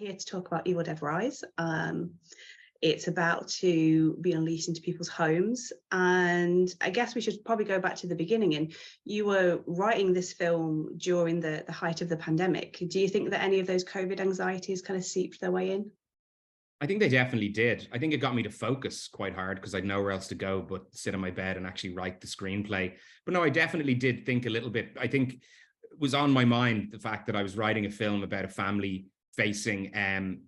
here to talk about Evil Dead Rise. It's about to be unleashed into people's homes. And I guess we should probably go back to the beginning. And you were writing this film during the height of the pandemic. Do you think that any of those COVID anxieties kind of seeped their way in? I think they definitely did. I think it got me to focus quite hard because I'd nowhere else to go but sit on my bed and actually write the screenplay. But no, I definitely did think a little bit. I think it was on my mind, the fact that I was writing a film about a family facing an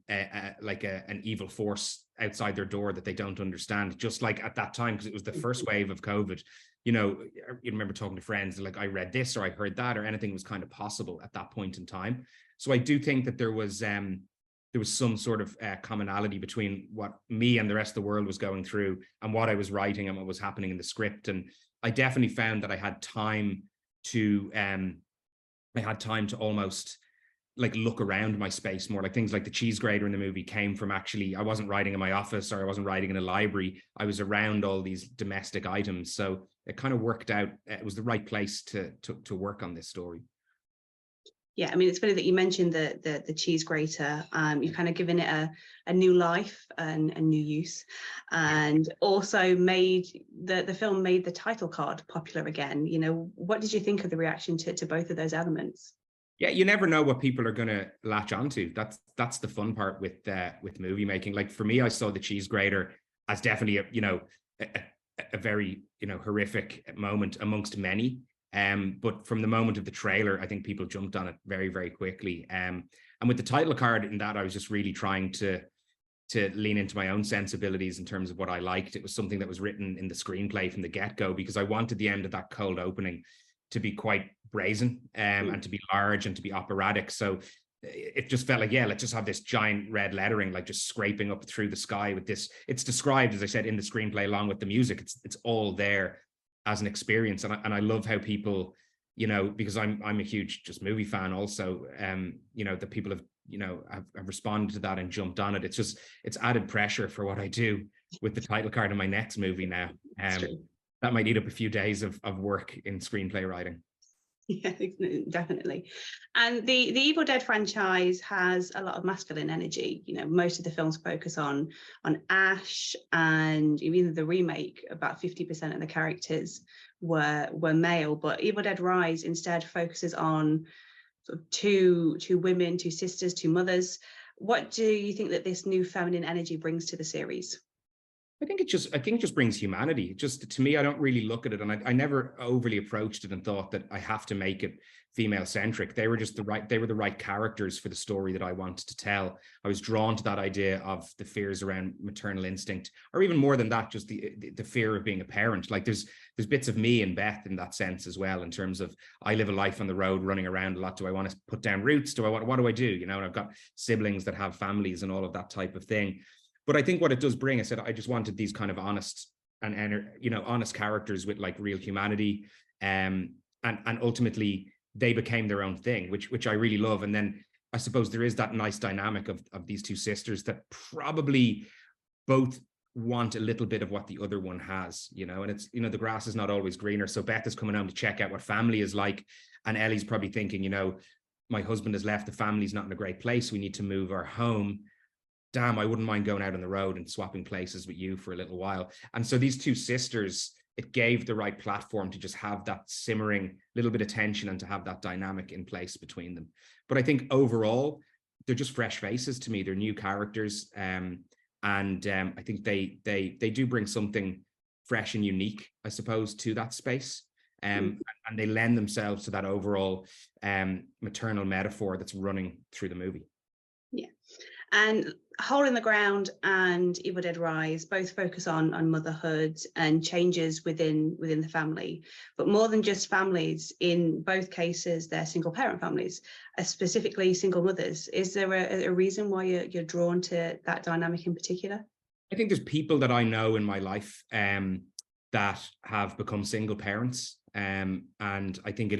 evil force outside their door that they don't understand, just like at that time, because it was the first wave of COVID. You know, you remember talking to friends like, I read this or I heard that, or anything was kind of possible at that point in time. So I do think that there was some sort of commonality between what me and the rest of the world was going through and what I was writing and what was happening in the script. And I definitely found that I had time to almost like look around my space more. Like things like the cheese grater in the movie came from, actually, I wasn't writing in my office or I wasn't writing in a library. I was around all these domestic items. So it kind of worked out. It was the right place to work on this story. Yeah, I mean, it's funny that you mentioned the cheese grater. You've kind of given it a new life and a new use, and also made the film made the title card popular again. You know, what did you think of the reaction to both of those elements? Yeah, you never know what people are going to latch onto. That's the fun part with movie making. Like for me, I saw the cheese grater as definitely a very horrific moment amongst many. But from the moment of the trailer, I think people jumped on it very, very quickly. And with the title card in that, I was just really trying to lean into my own sensibilities in terms of what I liked. It was something that was written in the screenplay from the get-go, because I wanted the end of that cold opening to be quite brazen and to be large and to be operatic. So it just felt like, yeah, let's just have this giant red lettering, like just scraping up through the sky with this. It's described, as I said, in the screenplay along with the music. It's all there as an experience. And I love how people, because I'm a huge just movie fan also, that people have responded to that and jumped on it. It's added pressure for what I do with the title card of my next movie now. That might eat up a few days of work in screenplay writing. Yeah, definitely. And the Evil Dead franchise has a lot of masculine energy. You know, most of the films focus on Ash, and even the remake, about 50% of the characters were male. But Evil Dead Rise instead focuses on sort of two women, two sisters, two mothers. What do you think that this new feminine energy brings to the series? I think it just brings humanity. Just to me, I don't really look at it, and I never overly approached it and thought that I have to make it female centric. They were the right characters for the story that I wanted to tell. I was drawn to that idea of the fears around maternal instinct, or even more than that, just the fear of being a parent. Like there's bits of me and Beth in that sense as well, in terms of, I live a life on the road running around a lot. Do I want to put down roots? What do I do? And I've got siblings that have families and all of that type of thing. But I think what it does bring, I said, I just wanted these kind of honest honest characters with like real humanity, and ultimately they became their own thing, which I really love. And then I suppose there is that nice dynamic of these two sisters that probably both want a little bit of what the other one has, and it's, the grass is not always greener. So Beth is coming home to check out what family is like, and Ellie's probably thinking, my husband has left, the family's not in a great place, we need to move our home. Damn, I wouldn't mind going out on the road and swapping places with you for a little while. And so these two sisters, it gave the right platform to just have that simmering little bit of tension and to have that dynamic in place between them. But I think overall, they're just fresh faces to me. They're new characters. I think they do bring something fresh and unique, I suppose, to that space. And they lend themselves to that overall maternal metaphor that's running through the movie. Yeah. And Hole in the Ground and Evil Dead Rise both focus on motherhood and changes within the family, but more than just families. In both cases, they're single parent families, specifically single mothers. Is there a reason why you're drawn to that dynamic in particular? I think there's people that I know in my life that have become single parents. And I think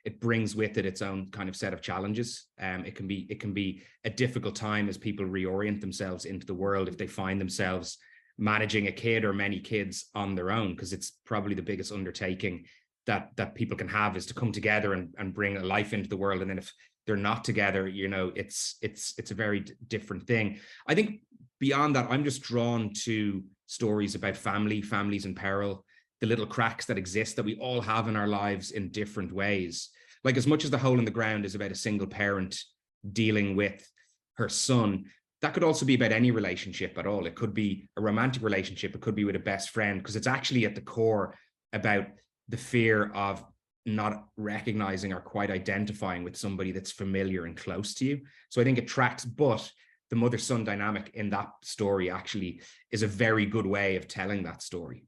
it brings with it its own kind of set of challenges. It can be a difficult time as people reorient themselves into the world, if they find themselves managing a kid or many kids on their own, because it's probably the biggest undertaking that people can have, is to come together and bring a life into the world. And then they're not together, you know, it's a very different thing. I think beyond that, I'm just drawn to stories about families in peril, the little cracks that exist that we all have in our lives in different ways. Like, as much as The Hole in the Ground is about a single parent dealing with her son, that could also be about any relationship at all. It could be a romantic relationship. It could be with a best friend, because it's actually at the core about the fear of not recognizing or quite identifying with somebody that's familiar and close to you. So I think it tracks, but the mother-son dynamic in that story actually is a very good way of telling that story.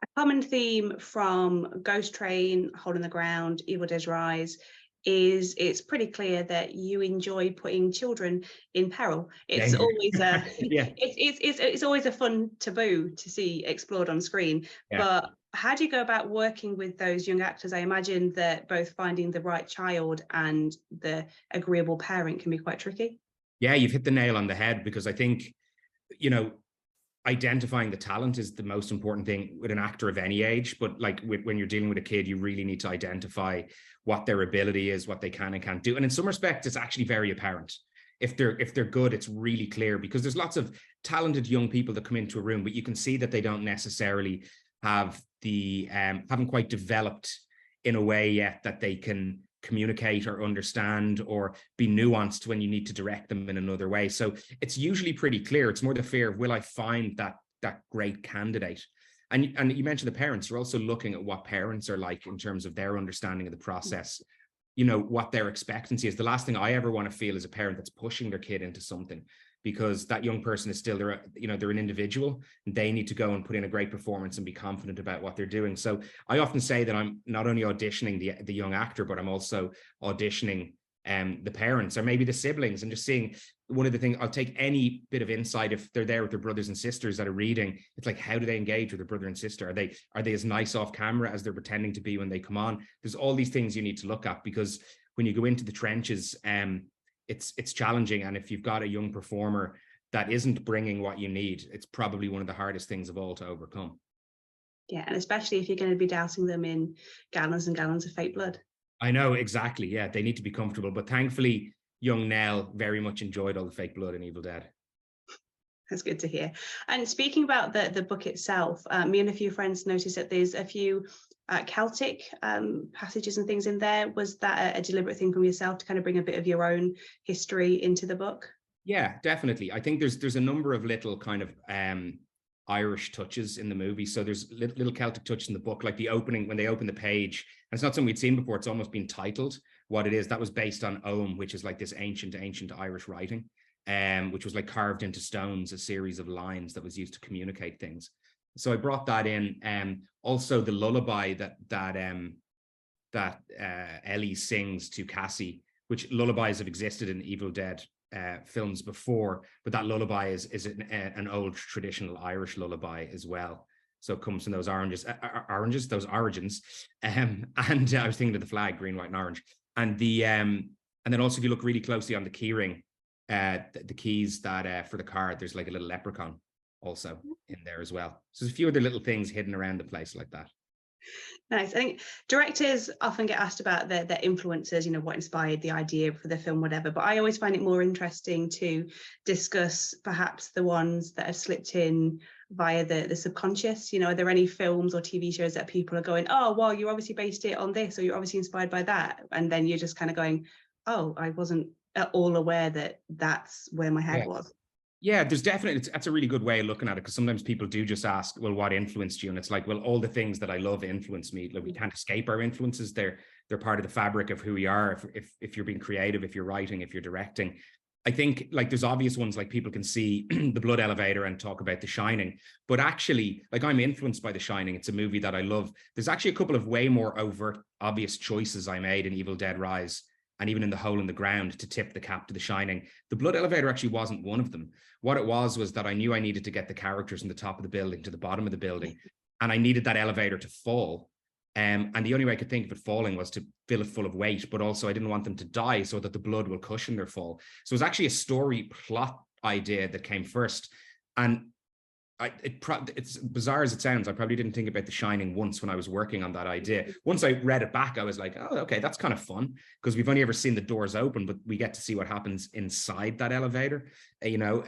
A common theme from Ghost Train, Hole in the Ground, Evil Dead Rise is it's pretty clear that you enjoy putting children in peril. It's always a yeah. it's always a fun taboo to see explored on screen. Yeah. But how do you go about working with those young actors? I imagine that both finding the right child and the agreeable parent can be quite tricky. Yeah, you've hit the nail on the head, because I think, you know, identifying the talent is the most important thing with an actor of any age. But like when you're dealing with a kid, you really need to identify what their ability is, what they can and can't do. And in some respects, it's actually very apparent. If they're good, it's really clear, because there's lots of talented young people that come into a room, but you can see that they don't necessarily have haven't quite developed in a way yet that they can communicate or understand or be nuanced when you need to direct them in another way. So it's usually pretty clear. It's more the fear of, will I find that great candidate? And you mentioned the parents. You're also looking at what parents are like in terms of their understanding of the process, you know, what their expectancy is. The last thing I ever want to feel is a parent that's pushing their kid into something, because that young person is still, they're an individual, and they need to go and put in a great performance and be confident about what they're doing. So I often say that I'm not only auditioning the young actor, but I'm also auditioning the parents or maybe the siblings, and just seeing, one of the things, I'll take any bit of insight if they're there with their brothers and sisters that are reading. It's like, how do they engage with their brother and sister? Are they as nice off camera as they're pretending to be when they come on? There's all these things you need to look at, because when you go into the trenches, it's challenging. And if you've got a young performer that isn't bringing what you need, it's probably one of the hardest things of all to overcome. Yeah, and especially if you're going to be dousing them in gallons and gallons of fake blood. I know, exactly. Yeah, they need to be comfortable. But thankfully, young Nell very much enjoyed all the fake blood in Evil Dead. That's good to hear. And speaking about the book itself, me and a few friends noticed that there's a few Celtic passages and things in there. Was that a deliberate thing from yourself to kind of bring a bit of your own history into the book? Yeah, definitely. I think there's a number of little kind of Irish touches in the movie. So there's little Celtic touches in the book, like the opening, when they open the page, and it's not something we'd seen before. It's almost been titled what it is. That was based on Ogham, which is like this ancient Irish writing, which was like carved into stones, a series of lines that was used to communicate things. So I brought that in. Also the lullaby that Ellie sings to Cassie, which lullabies have existed in Evil Dead films before, but that lullaby is an old traditional Irish lullaby as well. So it comes from those those origins. And I was thinking of the flag, green, white, and orange. And then also, if you look really closely on the key ring, the keys that for the car, there's like a little leprechaun also in there as well. So there's a few other little things hidden around the place like that. Nice. I think directors often get asked about their influences, you know, what inspired the idea for the film, whatever. But I always find it more interesting to discuss perhaps the ones that have slipped in via the subconscious. You know, are there any films or TV shows that people are going, oh, well, you obviously based it on this, or you're obviously inspired by that, and then you're just kind of going, oh, I wasn't at all aware that that's where my head was. Yeah, there's definitely, that's a really good way of looking at it, because sometimes people do just ask, well, what influenced you? And it's like, well, all the things that I love influence me. Like, we can't escape our influences. They're part of the fabric of who we are. If you're being creative, if you're writing, if you're directing. I think like there's obvious ones, like people can see The Blood Elevator and talk about The Shining, but actually, like, I'm influenced by The Shining. It's a movie that I love. There's actually a couple of way more overt, obvious choices I made in Evil Dead Rise and even in The Hole in the Ground to tip the cap to The Shining. The Blood Elevator actually wasn't one of them. What it was that I knew I needed to get the characters from the top of the building to the bottom of the building, and I needed that elevator to fall. And the only way I could think of it falling was to fill it full of weight, but also I didn't want them to die so that the blood will cushion their fall. So it was actually a story plot idea that came first. And it's bizarre as it sounds. I probably didn't think about The Shining once when I was working on that idea. Once I read it back, I was like, oh, okay, that's kind of fun, because we've only ever seen the doors open, but we get to see what happens inside that elevator, you know.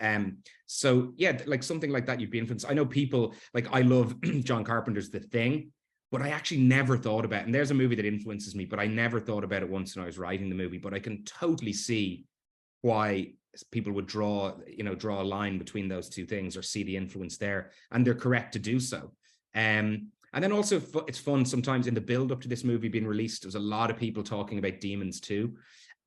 So yeah, like something like that you'd be influenced. I know people, like, I love John Carpenter's The Thing, but I actually never thought about it. And there's a movie that influences me, but I never thought about it once when I was writing the movie. But I can totally see why people would draw a line between those two things, or see the influence there, and they're correct to do so. And then also it's fun sometimes in the build up to this movie being released, there's a lot of people talking about Demons 2.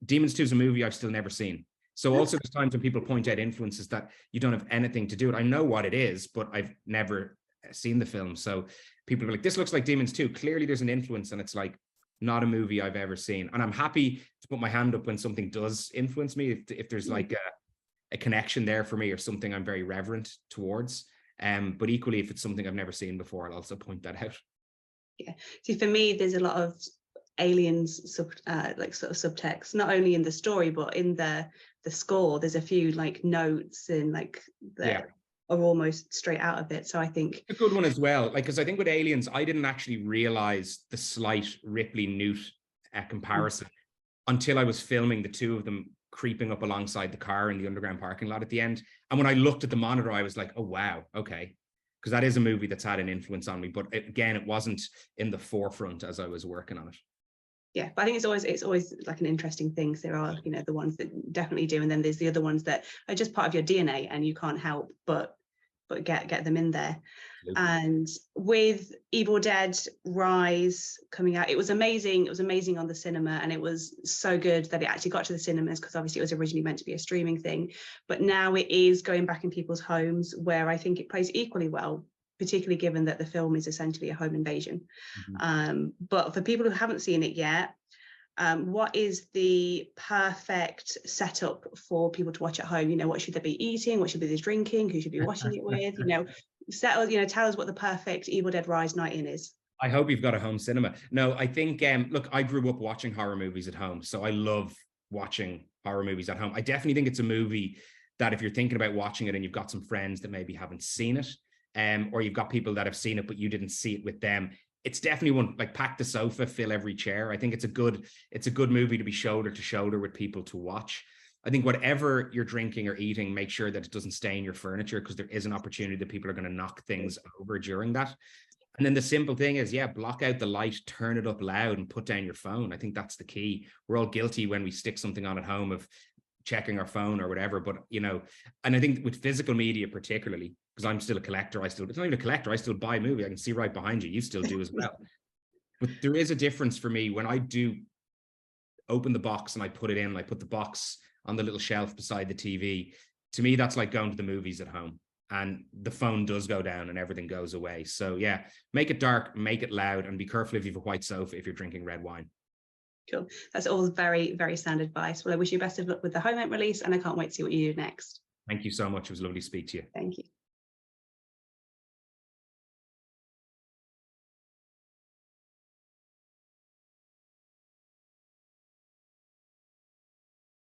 Demons 2 is a movie I've still never seen. So also there's times when people point out influences that you don't have anything to do with. I know what it is, but I've never seen the film. So people are like, this looks like Demons 2. Clearly there's an influence, and it's like, not a movie I've ever seen. And I'm happy to put my hand up when something does influence me, if there's like a connection there for me, or something I'm very reverent towards. But equally, if it's something I've never seen before, I'll also point that out. Yeah. See, for me, there's a lot of aliens like sort of subtext, not only in the story, but in the score. There's a few like notes and like that are almost straight out of it. So I think a good one as well. Like, because I think with Aliens, I didn't actually realize the slight Ripley-Newt comparison until I was filming the two of them creeping up alongside the car in the underground parking lot at the end. And when I looked at the monitor, I was like, oh, wow, okay. Because that is a movie that's had an influence on me. But again, it wasn't in the forefront as I was working on it. Yeah, but I think it's always like an interesting thing. So there are, you know, the ones that definitely do, and then there's the other ones that are just part of your DNA, and you can't help but get them in there. Absolutely. And with Evil Dead Rise coming out, it was amazing. It was amazing on the cinema, and it was so good that it actually got to the cinemas, because obviously it was originally meant to be a streaming thing. But now it is going back in people's homes, where I think it plays equally well, particularly given that the film is essentially a home invasion. But for people who haven't seen it yet, what is the perfect setup for people to watch at home? You know, what should they be eating? What should they be drinking? Who should be watching it with? You know, tell us what the perfect Evil Dead Rise night in is. I hope you've got a home cinema. No, I think, look, I grew up watching horror movies at home, so I love watching horror movies at home. I definitely think it's a movie that if you're thinking about watching it and you've got some friends that maybe haven't seen it, or you've got people that have seen it but you didn't see it with them, it's definitely one, like, pack the sofa, fill every chair. I think it's a good movie to be shoulder to shoulder with people to watch. I think whatever you're drinking or eating, make sure that it doesn't stain your furniture, because there is an opportunity that people are going to knock things over during that. And then the simple thing is, block out the light, turn it up loud, and put down your phone. I think that's the key. We're all guilty when we stick something on at home of checking our phone or whatever, but and I think with physical media particularly, because I'm still a collector, it's not even a collector, I still buy a movie. I can see right behind you still do as well. But there is a difference for me when I do open the box and I put it in, I put the box on the little shelf beside the TV. To me, that's like going to the movies at home, and the phone does go down and everything goes away. So make it dark, make it loud, and be careful if you have a white sofa if you're drinking red wine. Cool. That's all very, very sound advice. Well, I wish you best of luck with the home release, and I can't wait to see what you do next. Thank you so much. It was lovely to speak to you. Thank you.